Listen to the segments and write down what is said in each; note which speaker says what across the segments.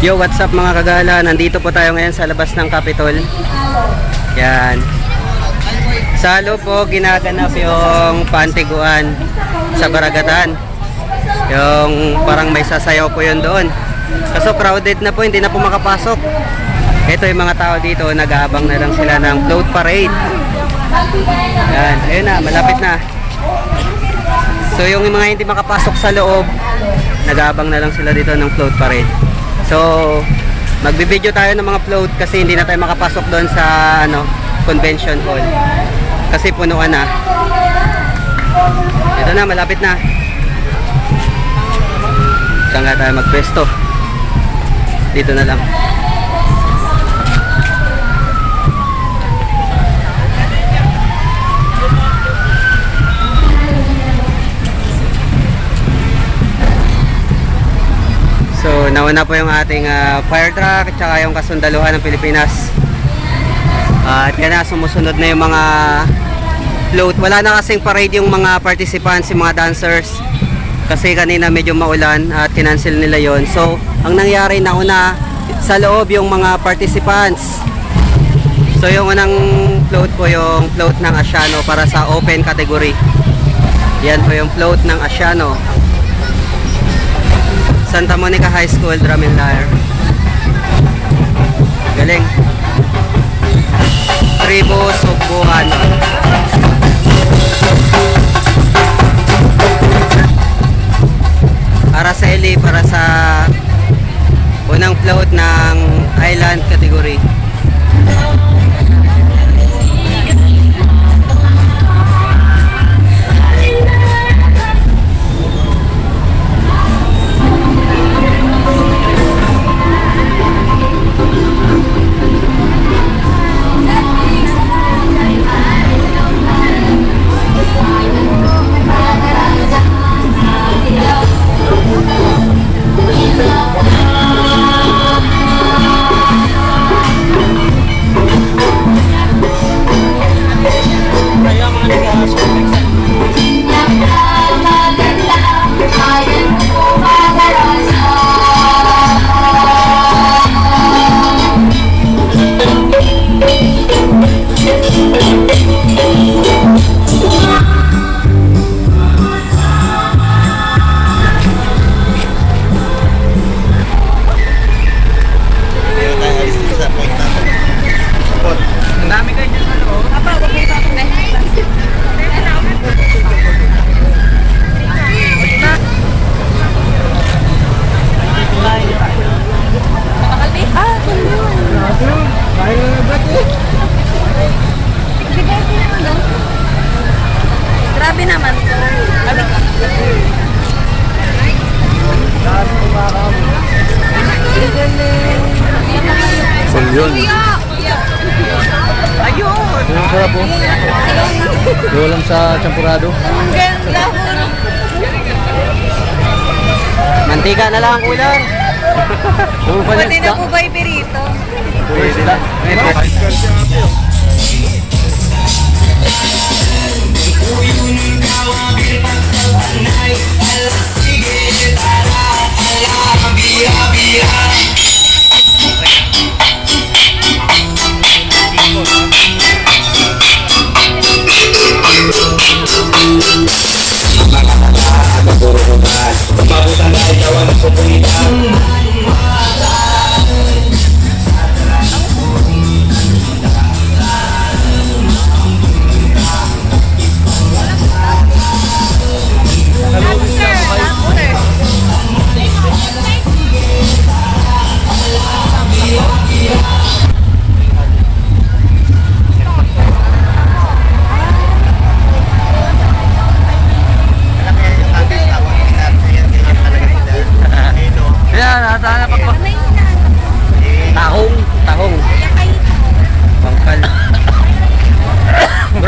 Speaker 1: Yo, what's up mga kagala? Nandito po tayo ngayon sa labas ng Capitol. Yan. Sa loob po, ginaganap yung pantiguan sa Baragatan. Yung parang may sasayaw po yun doon. Kaso crowded na po, hindi na po makapasok. Ito yung mga tao dito, nag-aabang na lang sila ng float parade. Yan, ayun na, malapit na. So yung mga hindi makapasok sa loob, nag-aabang na lang sila dito ng float parade. So, magbibideo tayo ng mga float kasi hindi na tayo makapasok doon sa convention hall. Kasi punuan na. Ito na, malapit na. Saan nga tayo magpwesto? Dito na lang. So, nauna po yung ating fire truck at saka yung kasundaluhan ng Pilipinas. At yan na, sumusunod na yung mga float. Wala na kasing parade yung mga participants, yung mga dancers. Kasi kanina medyo maulan at kinancel nila yon. So, ang nangyari, nauna sa loob yung mga participants. So, yung unang float po yung float ng Asiano para sa open category. Yan po yung float ng Asiano. Santa Monica High School, Drum and Lyre. Galing. Tribo, Sugbuhan. Para sa Eli, para sa unang float ng island category.
Speaker 2: Grabe naman to.
Speaker 3: Yun.
Speaker 2: Ayun!
Speaker 3: Yung sarap po. Yung lang sa champurado.
Speaker 2: Ang ganda.
Speaker 1: Mantika na lang ang ulam.
Speaker 2: Pwede na po ba iperito?
Speaker 3: Pwede na.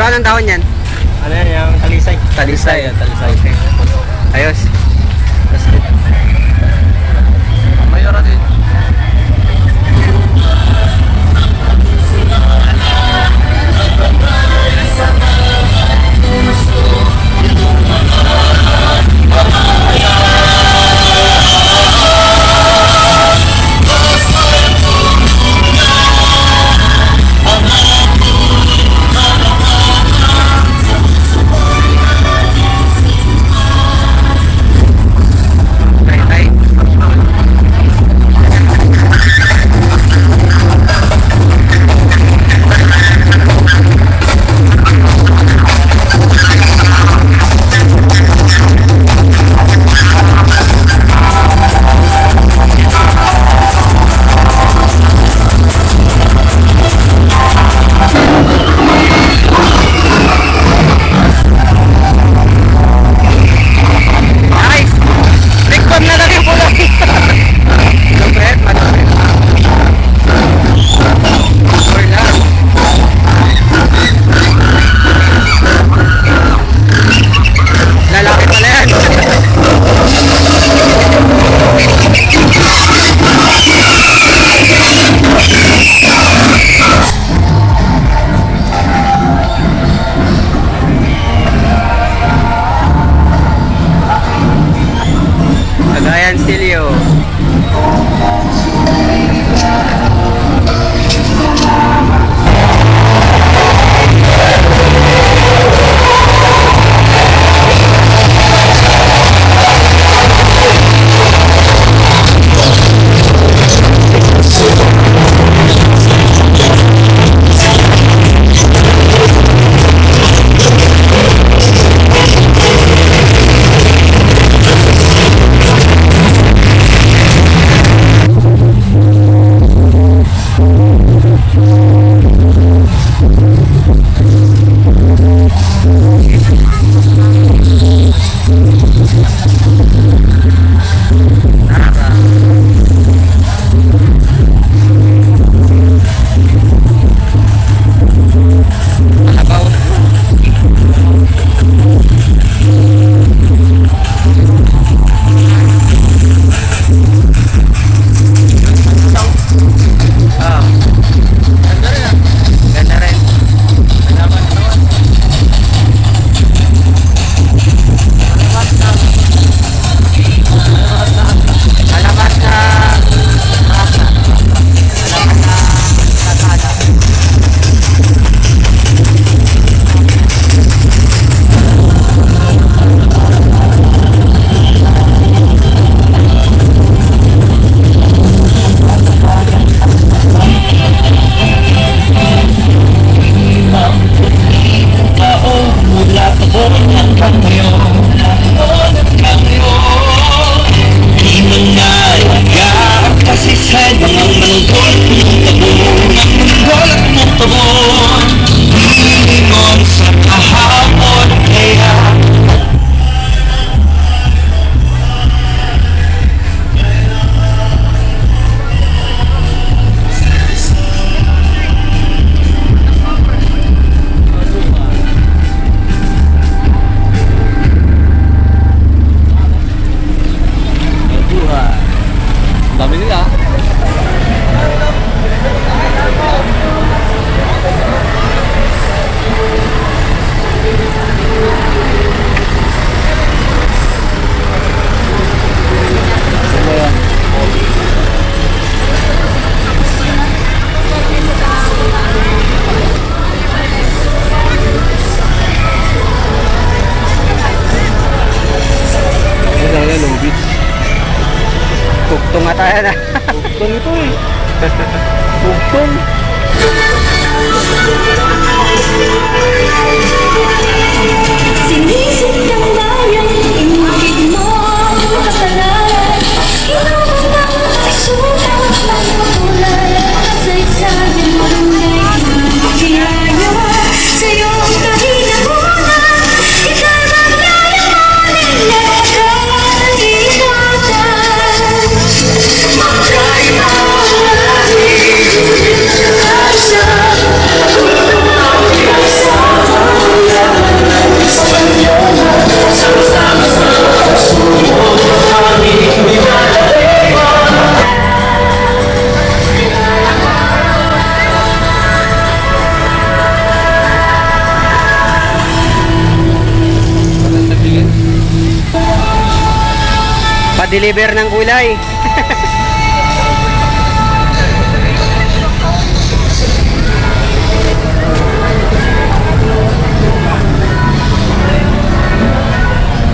Speaker 1: Anong dahon yan?
Speaker 3: Ano yan? Yung talisay.
Speaker 1: Talisay.
Speaker 3: Talisay.
Speaker 1: Ayos.
Speaker 3: Mayora din. Sabi nila. Ano ba yan? Ano talaga, low beats?
Speaker 1: Tugtong nga tayo na.
Speaker 3: Bugtong ito eh. Bugtong.
Speaker 4: Sinisip ng bayan, inukit mo ang kapalaran. Kinuha ng isulat at manulan. Kasaysayan mo ay kiyaya sa iyong kahinahunan. Ika'y maglayaman, ilagay ingatan.
Speaker 1: Pa-deliver ng gulay.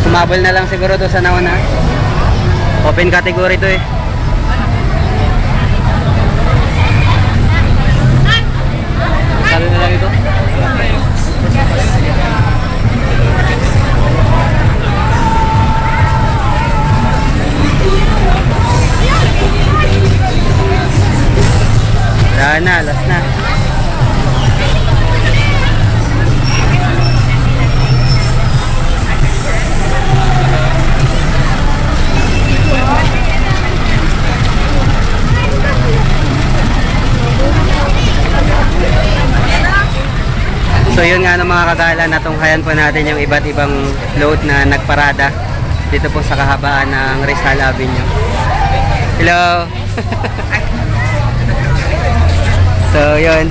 Speaker 1: Sumabol na lang siguro to sa nauna. Open category to eh.
Speaker 3: Sali na lang ito.
Speaker 1: Wala na, last na. So yun nga no, mga kagala, natunghayan po natin yung iba't ibang load na nagparada dito po sa kahabaan ng Rizal Avenue. Hello! So yun,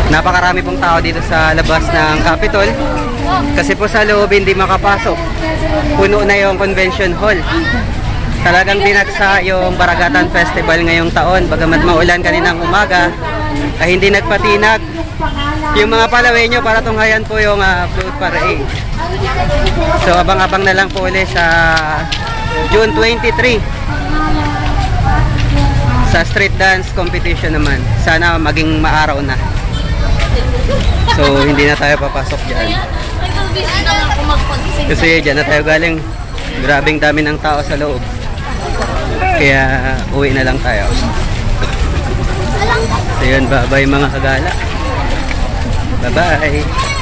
Speaker 1: napakarami pong tao dito sa labas ng Capitol kasi po sa loob hindi makapasok, puno na yung convention hall. Talagang dinagsa yung Baragatan Festival ngayong taon, bagamat maulan kaninang umaga ay hindi nagpatinag yung mga palawenyo para tunghayan po yung float parade. So abang-abang na lang po ulit sa June 23 sa street dance competition naman. Sana maging maaraw na. So hindi na tayo papasok dyan kasi dyan na tayo galing. Grabing dami ng tao sa loob, kaya uwi na lang tayo. So yun, bye bye mga kagala. Bye bye.